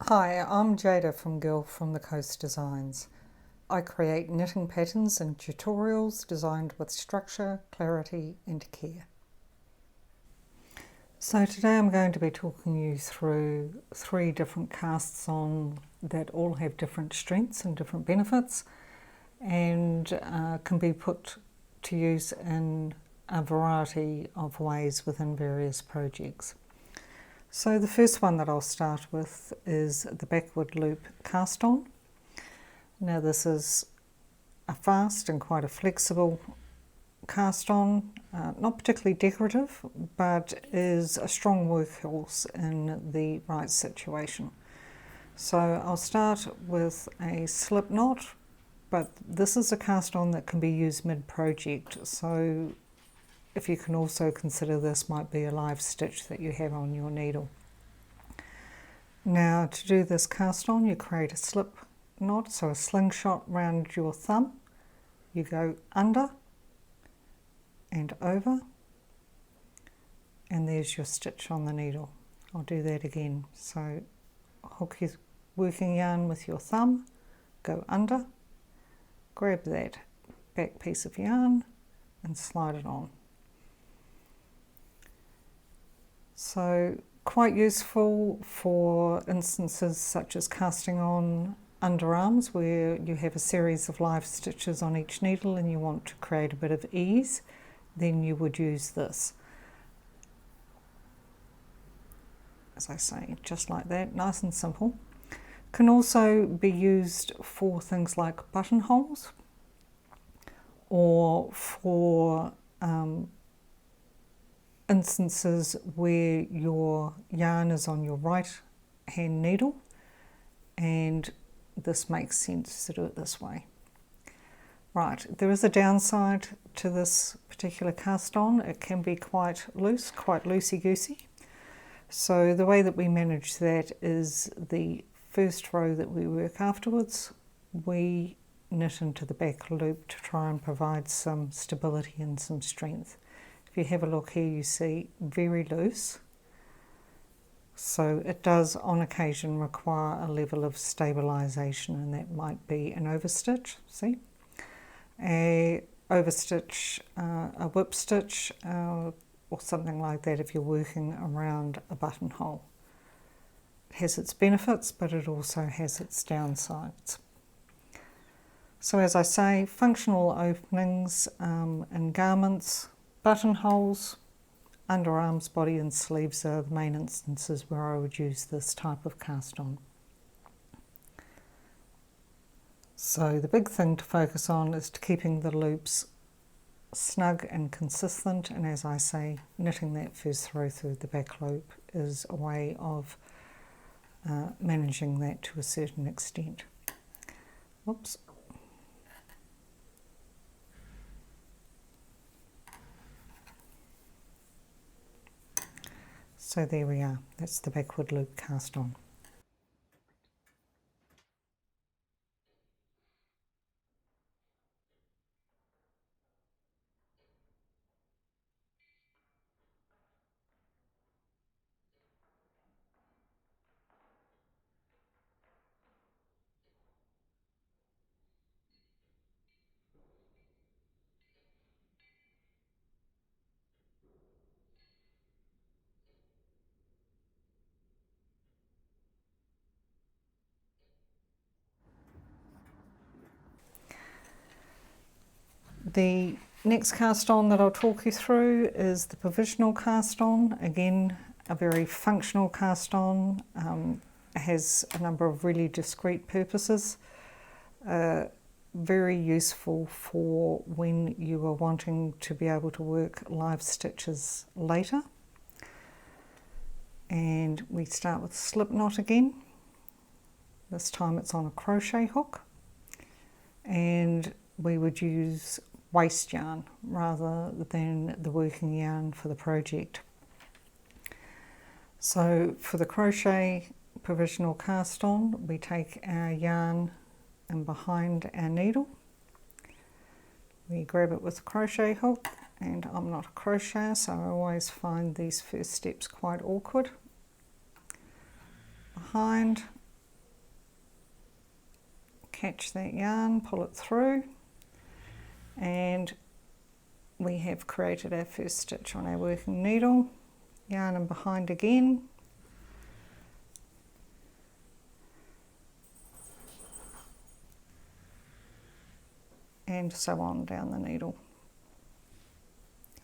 Hi, I'm Jada from Girl from the Coast Designs. I create knitting patterns and tutorials designed with structure, clarity and care. So today I'm going to be talking you through 3 different casts on that all have different strengths and different benefits and can be put to use in a variety of ways within various projects. So the first one that I'll start with is the backward loop cast on. Now this is a fast and quite a flexible cast on, not particularly decorative, but is a strong workhorse in the right situation. So I'll start with a slip knot, but this is a cast on that can be used mid-project. So if you can also consider this might be a live stitch that you have on your needle. Now to do this cast on, you create a slip knot, so a slingshot round your thumb. You go under and over, and there's your stitch on the needle. I'll do that again. So hook your working yarn with your thumb, go under, grab that back piece of yarn and slide it on. So quite useful for instances such as casting on underarms where you have a series of live stitches on each needle and you want to create a bit of ease, then you would use this. As I say, just like that, nice and simple. Can also be used for things like buttonholes or for instances where your yarn is on your right hand needle, and this makes sense to do it this way. Right, there is a downside to this particular cast on. It can be quite loose, quite loosey-goosey. So the way that we manage that is the first row that we work afterwards, we knit into the back loop to try and provide some stability and some strength. If you have a look here, you see very loose. So it does on occasion require a level of stabilisation, and that might be an overstitch, see? A overstitch, a whip stitch, or something like that if you're working around a buttonhole. It has its benefits, but it also has its downsides. So as I say, functional openings in garments, buttonholes, underarms, body and sleeves are the main instances where I would use this type of cast on. So the big thing to focus on is to keeping the loops snug and consistent, and as I say, knitting that first row through the back loop is a way of managing that to a certain extent. Whoops. So there we are, that's the backward loop cast on. The next cast on that I'll talk you through is the provisional cast on. Again, a very functional cast on. It has a number of really discrete purposes. Very useful for when you are wanting to be able to work live stitches later. And we start with a slip knot again. This time it's on a crochet hook, and we would use waste yarn rather than the working yarn for the project. So for the crochet provisional cast on, we take our yarn and behind our needle, we grab it with a crochet hook, and I'm not a crocheter, so I always find these first steps quite awkward. Behind, catch that yarn, pull it through, and we have created our first stitch on our working needle. Yarn in behind again, and so on down the needle.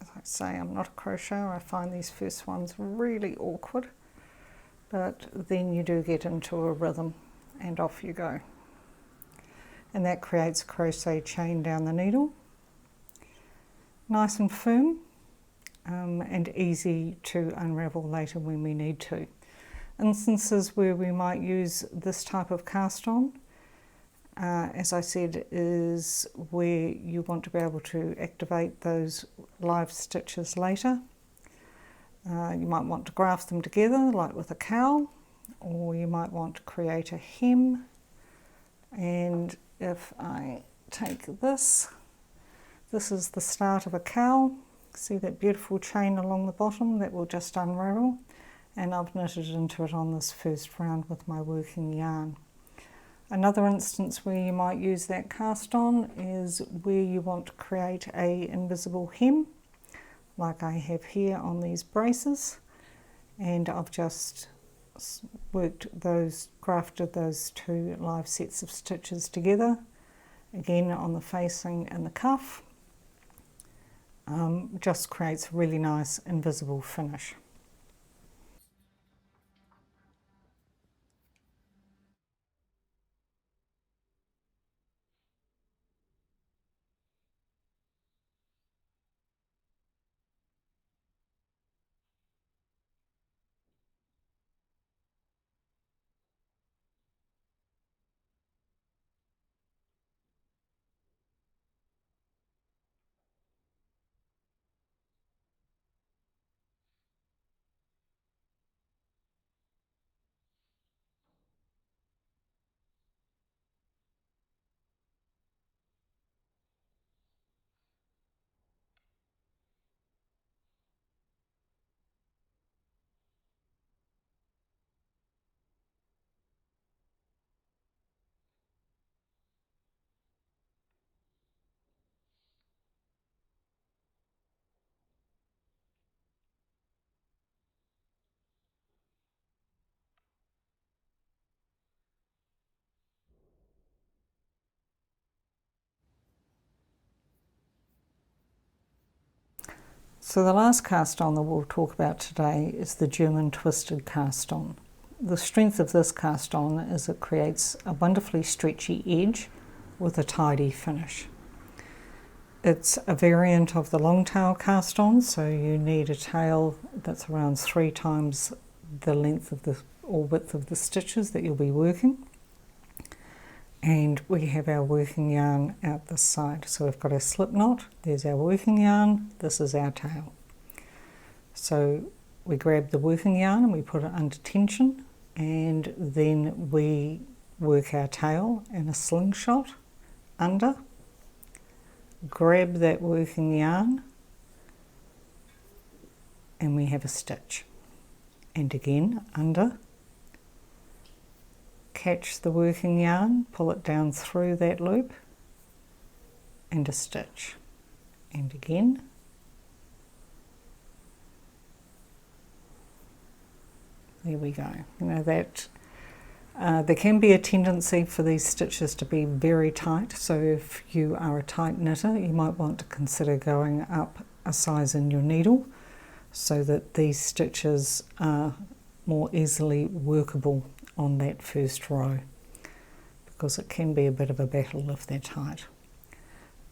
As I say, I'm not a crocheter. I find these first ones really awkward, but then you do get into a rhythm and off you go. And that creates a crochet chain down the needle. Nice and firm, and easy to unravel later when we need to. Instances where we might use this type of cast on, as I said, is where you want to be able to activate those live stitches later. You might want to graft them together like with a cowl, or you might want to create a hem. And if I take this, this is the start of a cowl. See that beautiful chain along the bottom that will just unravel, and I've knitted into it on this first round with my working yarn. Another instance where you might use that cast on is where you want to create a invisible hem, like I have here on these braces, and I've just grafted those two live sets of stitches together, again on the facing and the cuff. Just creates a really nice invisible finish. So the last cast on that we'll talk about today is the German twisted cast on. The strength of this cast on is it creates a wonderfully stretchy edge with a tidy finish. It's a variant of the long tail cast on, so you need a tail that's around 3 times the length of the or width of the stitches that you'll be working. And we have our working yarn out this side. So we've got our slip knot, there's our working yarn, this is our tail. So we grab the working yarn and we put it under tension, and then we work our tail in a slingshot under, grab that working yarn, and we have a stitch. And again, under, catch the working yarn, pull it down through that loop, and a stitch. And again, there we go. You know that there can be a tendency for these stitches to be very tight, so if you are a tight knitter, you might want to consider going up a size in your needle so that these stitches are more easily workable on that first row, because it can be a bit of a battle if they're tight,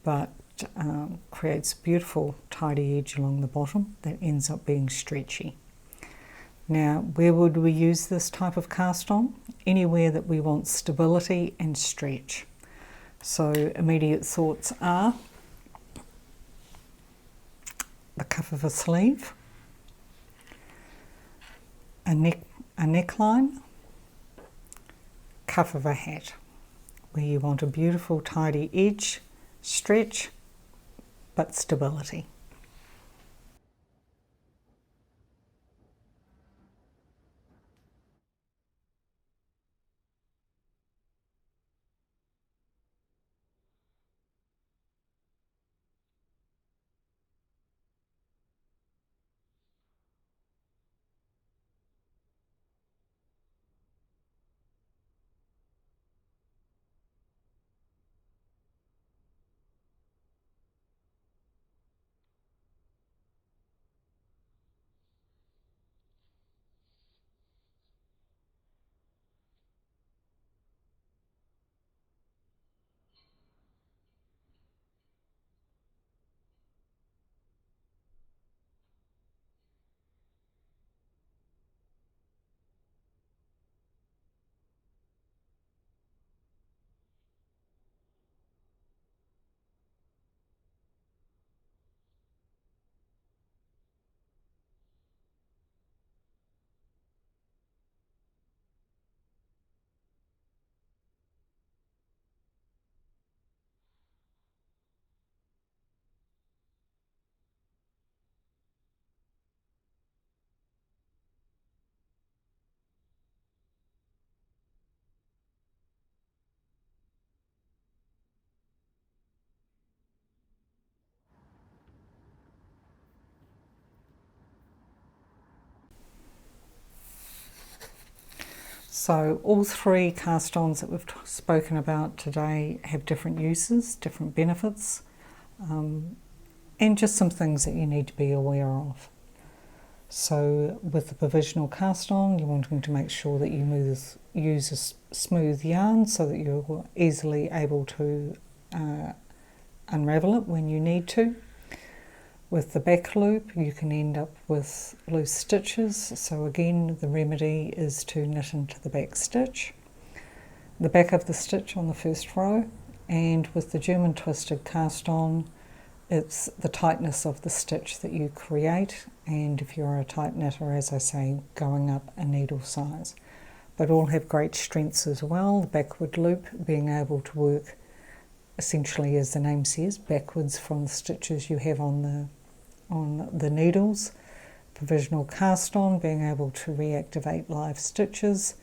but creates a beautiful tidy edge along the bottom that ends up being stretchy. Now, where would we use this type of cast on? Anywhere that we want stability and stretch. So immediate thoughts are the cuff of a sleeve, a neckline, cuff of a hat, where you want a beautiful tidy edge, stretch, but stability. So all three cast-ons that we've spoken about today have different uses, different benefits, and just some things that you need to be aware of. So with the provisional cast-on, you're wanting to make sure that you use a smooth yarn so that you're easily able to unravel it when you need to. With the back loop, you can end up with loose stitches, so again the remedy is to knit into the back stitch, the back of the stitch on the first row. And with the German twisted cast-on, it's the tightness of the stitch that you create, and if you're a tight knitter, as I say, going up a needle size. But all have great strengths as well. The backward loop being able to work essentially, as the name says, backwards from the stitches you have on the needles. Provisional cast-on being able to reactivate live stitches,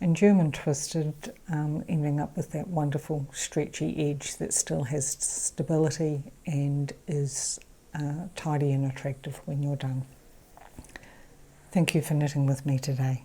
and German twisted ending up with that wonderful stretchy edge that still has stability and is tidy and attractive when you're done. Thank you for knitting with me today.